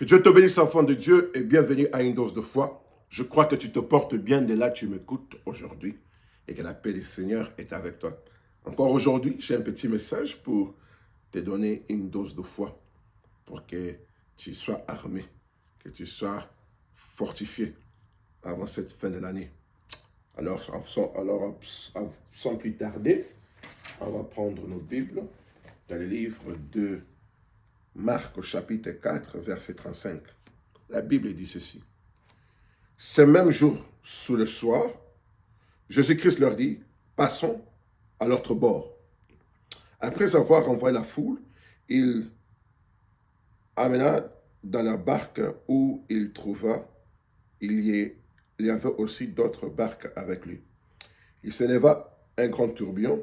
Que Dieu te bénisse, enfant de Dieu, et bienvenue à une dose de foi. Je crois que tu te portes bien dès là tu m'écoutes aujourd'hui et que la paix du Seigneur est avec toi. Encore aujourd'hui, j'ai un petit message pour te donner une dose de foi, pour que tu sois armé, que tu sois fortifié avant cette fin de l'année. Alors, sans plus tarder, on va prendre nos Bibles dans le livre de Marc au chapitre 4, verset 35. La Bible dit ceci. Ce même jour, sous le soir, Jésus-Christ leur dit, passons à l'autre bord. Après avoir envoyé la foule, il amena dans la barque où il trouva, il y avait aussi d'autres barques avec lui. Il s'éleva un grand tourbillon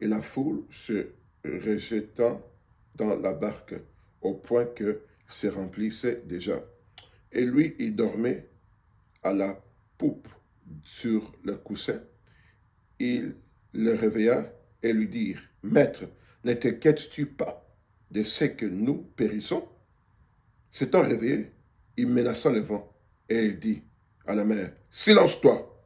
et la foule se rejeta dans la barque au point que se remplissait déjà. Et lui, il dormait à la poupe sur le coussin. Il le réveilla et lui dit, « Maître, ne t'inquiètes-tu pas de ce que nous périssons ?» S'étant réveillé, il menaça le vent et il dit à la mer, « Silence-toi !»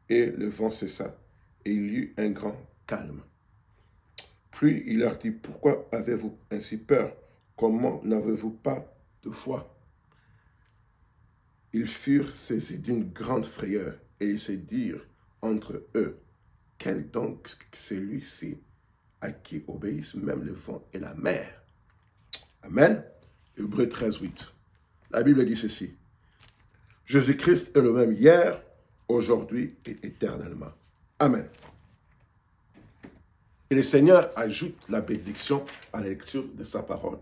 Et le vent cessa et il y eut un grand calme. Puis il leur dit, « Pourquoi avez-vous ainsi peur? Comment n'avez-vous pas de foi ?» Ils furent saisis d'une grande frayeur et ils se dirent entre eux, « Quel donc celui-ci à qui obéissent même le vent et la mer ?» Amen. Hébreux 13, 8. La Bible dit ceci. Jésus-Christ est le même hier, aujourd'hui et éternellement. Amen. Et le Seigneur ajoute la bénédiction à la lecture de sa parole.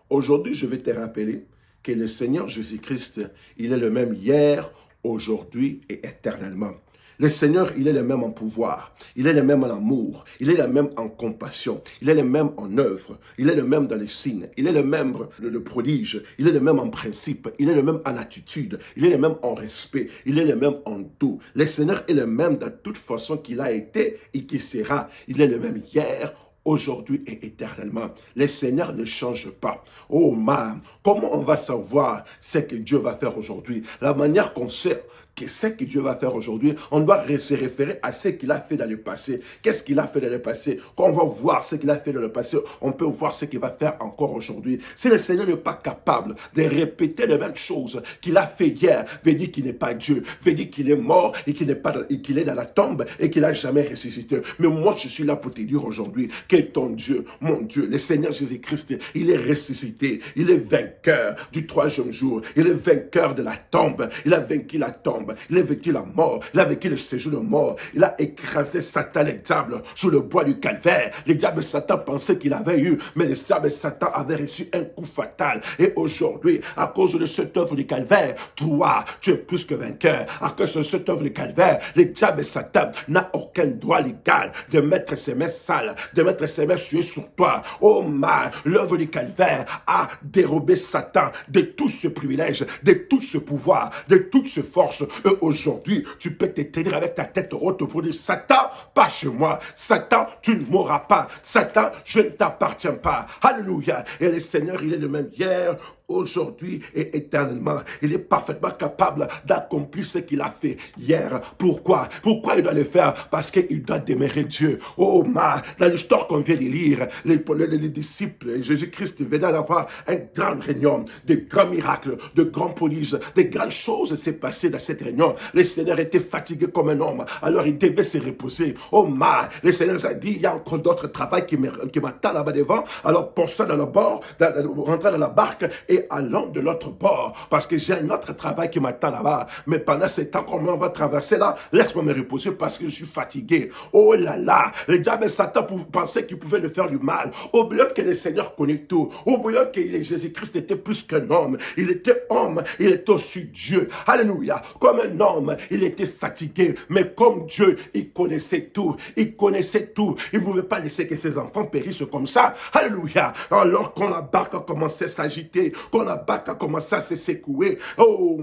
Aujourd'hui, je vais te rappeler que le Seigneur Jésus-Christ, il est le même hier, aujourd'hui et éternellement. Le Seigneur, il est le même en pouvoir, il est le même en amour, il est le même en compassion, il est le même en œuvre, il est le même dans les signes, il est le même le prodige, il est le même en principe, il est le même en attitude, il est le même en respect, il est le même en tout. Le Seigneur est le même de toute façon qu'il a été et qu'il sera. Il est le même hier, aujourd'hui et éternellement. Le Seigneur ne change pas. Oh man, comment on va savoir ce que Dieu va faire aujourd'hui? La manière qu'on sait que ce que Dieu va faire aujourd'hui, on doit se référer à ce qu'il a fait dans le passé. Qu'est-ce qu'il a fait dans le passé? Quand on va voir ce qu'il a fait dans le passé, on peut voir ce qu'il va faire encore aujourd'hui. Si le Seigneur n'est pas capable de répéter les mêmes choses qu'il a fait hier, veut dire qu'il n'est pas Dieu, veut dire qu'il est mort et qu'il est dans la tombe et qu'il n'a jamais ressuscité. Mais moi, je suis là pour te dire aujourd'hui que ton Dieu, mon Dieu, le Seigneur Jésus-Christ, il est ressuscité, il est vainqueur du troisième jour, il est vainqueur de la tombe, il a vaincu la tombe. Il a vécu la mort, il a vécu le séjour de mort, il a écrasé Satan, le diable, sous le bois du calvaire. Le diable Satan pensait qu'il avait eu, mais le diable Satan avait reçu un coup fatal. Et aujourd'hui, à cause de cette œuvre du calvaire, toi, tu es plus que vainqueur. À cause de cette œuvre du calvaire, le diable Satan n'a aucun droit légal de mettre ses mains sales, de mettre ses mains suées sur toi. Oh man, l'œuvre du calvaire a dérobé Satan de tout ce privilège, de tout ce pouvoir, de toute ce force. Et aujourd'hui, tu peux te tenir avec ta tête haute pour dire, Satan, pas chez moi. Satan, tu ne mourras pas. Satan, je ne t'appartiens pas. Alléluia. Et le Seigneur, il est le même hier, aujourd'hui et éternellement. Il est parfaitement capable d'accomplir ce qu'il a fait hier. Pourquoi? Pourquoi il doit le faire? Parce qu'il doit demeurer Dieu. Oh ma, dans l'histoire qu'on vient de lire, les disciples, Jésus-Christ venait d'avoir un grand réunion, de grands miracles, de grands prodiges, de grandes choses s'est passées dans cette réunion. Le Seigneur était fatigué comme un homme, alors il devait se reposer. Oh ma, le Seigneur a dit, il y a encore d'autres travail qui m'attend là-bas devant, alors pour ça dans le bord, rentrer dans la barque et allons de l'autre bord, parce que j'ai un autre travail qui m'attend là-bas. Mais pendant ce temps, comment on va traverser là, laisse-moi me reposer parce que je suis fatigué. Oh là là, le diable Satan pensait qu'il pouvait le faire du mal. Oublions que le Seigneur connaît tout. Oublions que Jésus-Christ était plus qu'un homme. Il était homme, il était aussi Dieu. Alléluia. Comme un homme, il était fatigué, mais comme Dieu, il connaissait tout. Il connaissait tout. Il ne pouvait pas laisser que ses enfants périssent comme ça. Alléluia. Alors quand la barque a commencé à s'agiter, quand la barque a commencé à se secouer, oh,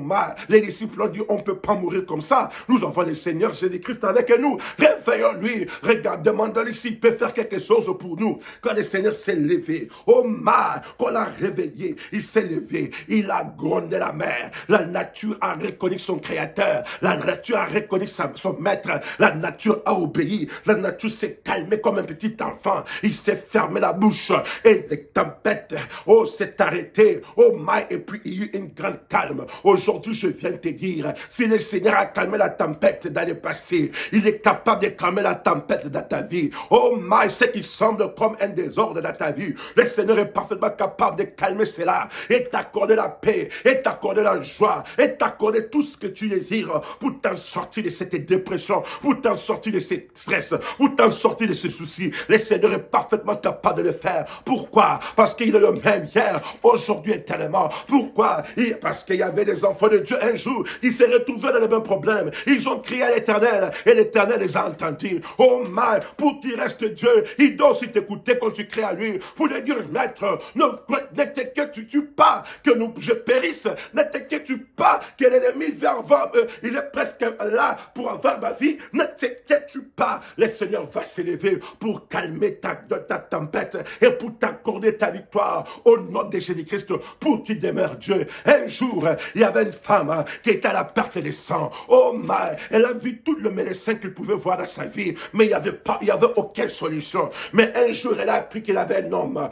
les disciples ont dit, on ne peut pas mourir comme ça. Nous avons le Seigneur Jésus-Christ avec nous. Réveillons-lui. Regarde, demandons-lui s'il peut faire quelque chose pour nous. Quand le Seigneur s'est levé, oh, qu'on l'a réveillé, il s'est levé, il a grondé la mer. La nature a reconnu son Créateur. La nature a reconnu son Maître. La nature a obéi. La nature s'est calmée comme un petit enfant. Il s'est fermé la bouche. Et les tempêtes, oh, s'est arrêté. Oh, et puis il y a eu une grande calme. Aujourd'hui, je viens te dire, si le Seigneur a calmé la tempête dans le passé, il est capable de calmer la tempête dans ta vie. Oh, ce qui semble comme un désordre dans ta vie, le Seigneur est parfaitement capable de calmer cela et t'accorder la paix, et t'accorder la joie, et t'accorder tout ce que tu désires pour t'en sortir de cette dépression, pour t'en sortir de ce stress, pour t'en sortir de ce souci. Le Seigneur est parfaitement capable de le faire. Pourquoi? Parce qu'il est le même hier, aujourd'hui, éternellement. Pourquoi? Parce qu'il y avait des enfants de Dieu un jour, ils se retrouvaient dans le même problème. Ils ont crié à l'Éternel et l'Éternel les a entendus. Oh my, pour qu'il reste Dieu, il doit aussi t'écouter quand tu cries à lui, pour lui dire, Maître, ne t'inquiètes-tu pas que je périsse, ne t'inquiètes-tu pas que l'ennemi vient avoir, il est presque là pour avoir ma vie, ne t'inquiètes-tu pas, le Seigneur va s'élever pour calmer ta tempête et pour t'accorder ta victoire au nom de Jésus-Christ, pour qu'il demeure Dieu. Un jour, il y avait une femme qui était à la perte de sang. Oh my, elle a vu tout le médecin qu'il pouvait voir dans sa vie, mais il n'y avait aucune solution. Mais un jour, elle a appris qu'il avait un homme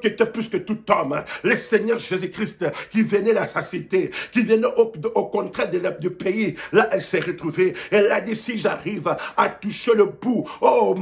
qui était plus que tout homme, le Seigneur Jésus-Christ, qui venait dans sa cité, qui venait au contraire du pays. Là, elle s'est retrouvée. Elle a dit, si j'arrive à toucher le bout, oh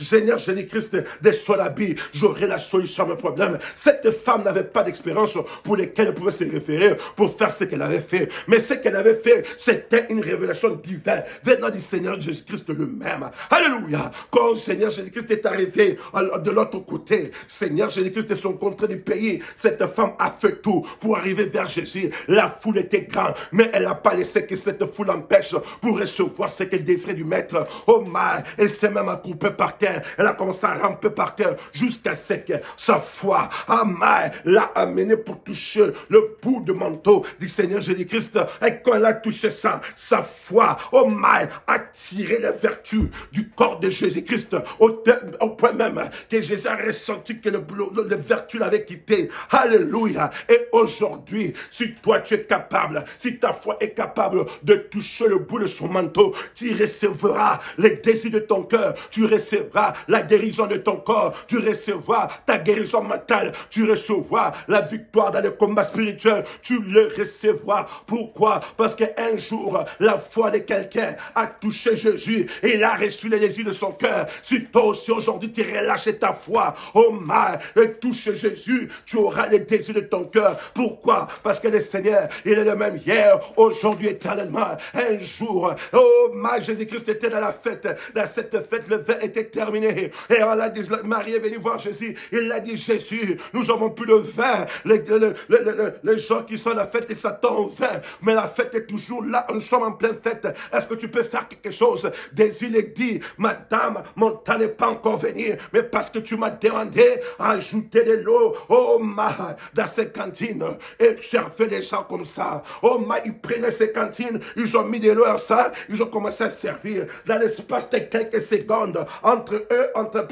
Seigneur Jésus-Christ, de son habit, j'aurai la solution à mes problèmes. Cette femme n'avait pas d'expérience pour lesquelles elle pouvait se référer pour faire ce qu'elle avait fait. Mais ce qu'elle avait fait, c'était une révélation divine venant du Seigneur Jésus-Christ lui-même. Alléluia. Quand le Seigneur Jésus-Christ est arrivé de l'autre côté, Seigneur Jésus-Christ de son contraire du pays, cette femme a fait tout pour arriver vers Jésus. La foule était grande, mais elle n'a pas laissé que cette foule empêche pour recevoir ce qu'elle désirait du Maître. Oh my, elle s'est même accroupée par terre. Elle a commencé à ramper par terre jusqu'à ce que sa foi, oh my, l'a amenée pour toucher le bout de manteau du Seigneur Jésus-Christ. Et quand elle a touché ça, sa foi, oh my, a tiré les vertus du corps de Jésus-Christ au point même que Jésus a ressenti que le vertu l'avait quitté. Alléluia. Et aujourd'hui, si toi tu es capable, si ta foi est capable de toucher le bout de son manteau, tu recevras les désirs de ton cœur, tu recevras la guérison de ton corps, tu recevras ta guérison mentale, tu recevras la victoire dans le combat spirituel, tu le recevras. Pourquoi? Parce qu'un jour, la foi de quelqu'un a touché Jésus et il a reçu les désirs de son cœur. Si toi aussi aujourd'hui tu relâches ta foi, oh my, et touche Jésus, tu auras les désirs de ton cœur. Pourquoi? Parce que le Seigneur, il est le même hier, aujourd'hui, éternellement. Un jour, oh my, Jésus-Christ était dans la fête. Dans cette fête, le vin était terminé. Et on l'a dit, Marie est venue voir Jésus. Il a dit, Jésus, nous avons plus de vin. Les gens qui sont à la fête, ils s'attendent au vin. Mais la fête est toujours là. Nous sommes en pleine fête. Est-ce que tu peux faire quelque chose? Jésus lui dit, Madame, mon temps n'est pas encore venu. Mais parce que tu m'as demandé à ajouter de l'eau, oh my, dans ces cantines. Et servait les gens comme ça. Oh my, ils prenaient ces cantines, ils ont mis de l'eau à ça, ils ont commencé à servir. Dans l'espace de quelques secondes, entre eux, entre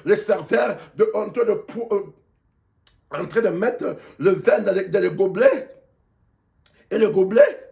les serveurs, en train de mettre le vin dans le gobelet. Et le gobelet,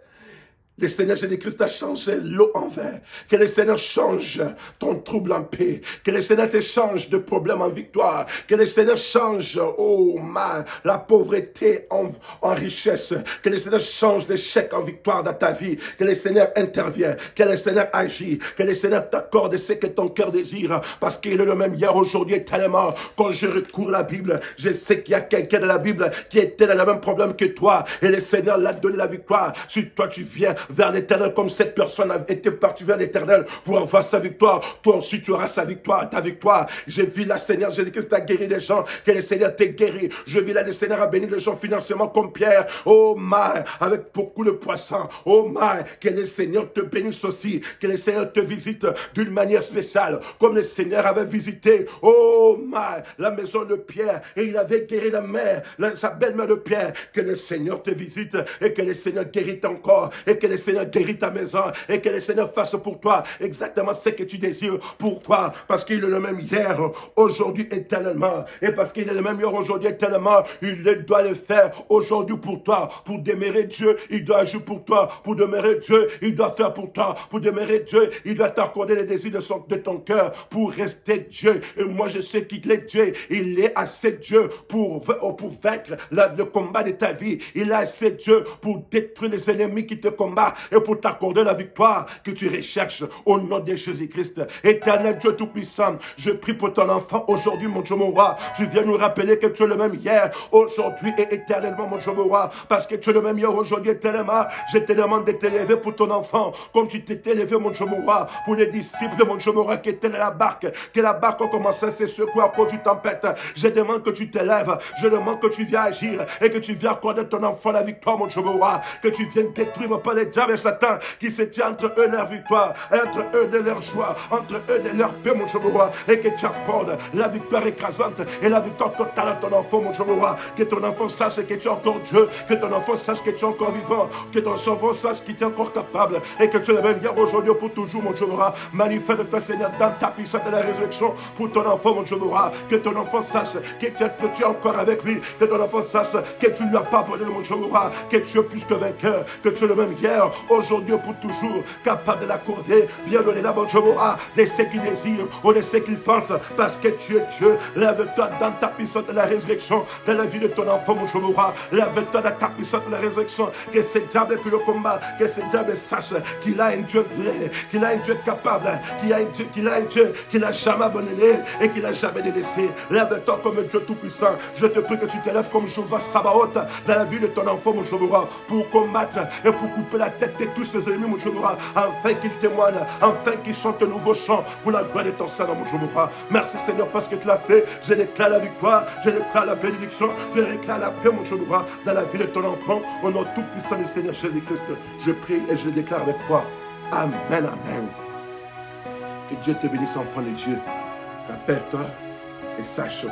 le Seigneur Jésus-Christ a changé l'eau en vin. Que le Seigneur change ton trouble en paix. Que le Seigneur te change de problème en victoire. Que le Seigneur change, oh man, la pauvreté en richesse. Que le Seigneur change l'échec en victoire dans ta vie. Que le Seigneur intervienne. Que le Seigneur agit. Que le Seigneur t'accorde ce que ton cœur désire. Parce qu'il est le même hier, aujourd'hui et tellement. Quand je recours à la Bible, je sais qu'il y a quelqu'un dans la Bible qui était dans le même problème que toi. Et le Seigneur l'a donné la victoire. Si toi tu viens vers l'éternel comme cette personne a été partie vers l'éternel pour avoir sa victoire. Toi aussi, tu auras sa victoire, ta victoire. J'ai vu la Seigneur Jésus-Christ a guéri les gens, que le Seigneur t'ait guéri. Je vis là, le Seigneur a béni les gens financièrement comme Pierre. Oh my, avec beaucoup de poissons. Oh my, que le Seigneur te bénisse aussi, que le Seigneur te visite d'une manière spéciale, comme le Seigneur avait visité, oh my, la maison de Pierre, et il avait guéri la mère, sa belle-mère de Pierre. Que le Seigneur te visite, et que le Seigneur guérit ton corps, et que le Seigneur guérit ta maison, et que le Seigneur fasse pour toi exactement ce que tu désires pour toi, parce qu'il est le même hier, aujourd'hui, éternellement, et parce qu'il est le même hier, aujourd'hui, éternellement, il doit le faire aujourd'hui pour toi, pour demeurer Dieu, il doit agir pour toi, pour demeurer Dieu, il doit faire pour toi, pour demeurer Dieu, il doit t'accorder les désirs de ton cœur, pour rester Dieu. Et moi je sais qu'il est Dieu, il est assez Dieu pour vaincre le combat de ta vie, il est assez Dieu pour détruire les ennemis qui te combattent et pour t'accorder la victoire que tu recherches au nom de Jésus-Christ. Éternel Dieu Tout-Puissant, je prie pour ton enfant aujourd'hui, mon Dieu, mon roi. Tu viens nous rappeler que tu es le même hier, aujourd'hui et éternellement, mon Dieu, mon roi, parce que tu es le même hier, aujourd'hui, éternellement. Je te demande de t'élever pour ton enfant, comme tu t'es élevé, mon Dieu, mon roi, pour les disciples, mon Dieu, mon roi, qui étaient dans la barque, que la barque a commencé à se secouer à cause du tempête. Je demande que tu t'élèves, je demande que tu viens agir et que tu viens accorder ton enfant la victoire, mon Dieu, mon roi, que tu viennes détruire pas les diables et Satan qui se tient entre eux leur victoire, entre eux de leur joie, entre eux de leur paix, mon Dieu, mon roi, et que tu accordes la victoire écrasante et la victoire totale à ton enfant, mon Dieu, mon roi, que ton enfant sache que tu es encore Dieu, que ton enfant sache que tu es encore vivant, que ton enfant sache qu'il est encore capable et que tu es le même hier, aujourd'hui, pour toujours, mon Dieu, mon roi. Manifeste-toi, Seigneur, dans ta puissance de la résurrection pour ton enfant, mon Dieu, mon roi, que ton enfant sache que tu es encore avec lui, que ton enfant sache que tu ne lui as pas abandonné, mon Dieu, mon roi, que tu es plus que vainqueur, que tu es le même hier, aujourd'hui, pour toujours, capable de l'accorder, bien donné là, mon Dieu, mon roi, de ce qu'il désire ou de ce qu'il pense, parce que tu es Dieu. Lève-toi dans ta puissance de la résurrection, dans la vie de ton enfant, mon Dieu, mon roi. Lève-toi dans ta puissance de la résurrection, que ce diable puis le combat, que ce diable sache qu'il a un Dieu vrai, qu'il a un Dieu capable, qu'il a un Dieu qu'il n'a jamais abandonné et qu'il n'a jamais délaissé. Lève-toi comme Dieu tout-puissant. Je te prie que tu t'élèves comme Jéhovah Sabaoth dans la vie de ton enfant, mon Dieu, mon roi, pour combattre et pour couper la tête de tous ses ennemis, mon Dieu, mon roi, afin qu'il témoigne, afin qu'il chante un nouveau chant pour la gloire de ton Seigneur, mon Dieu, mon roi. Merci Seigneur parce que tu l'as fait. Je déclare la victoire, je déclare la bénédiction, je déclare la paix, mon Dieu, mon roi, dans la vie de ton enfant, au nom tout-puissant du Seigneur Jésus-Christ. Je prie et je le déclare avec foi. Amen, amen. Que Dieu te bénisse, enfant de Dieu. Rappelle-toi et sache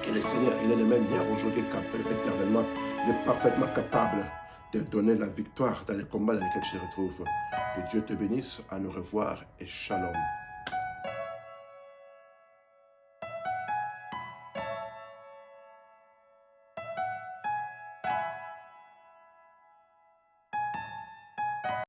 que le Seigneur, il est le même hier, aujourd'hui, éternellement. Il est parfaitement capable de donner la victoire dans les combats dans lesquels je te retrouve. Que Dieu te bénisse. À nous revoir et shalom.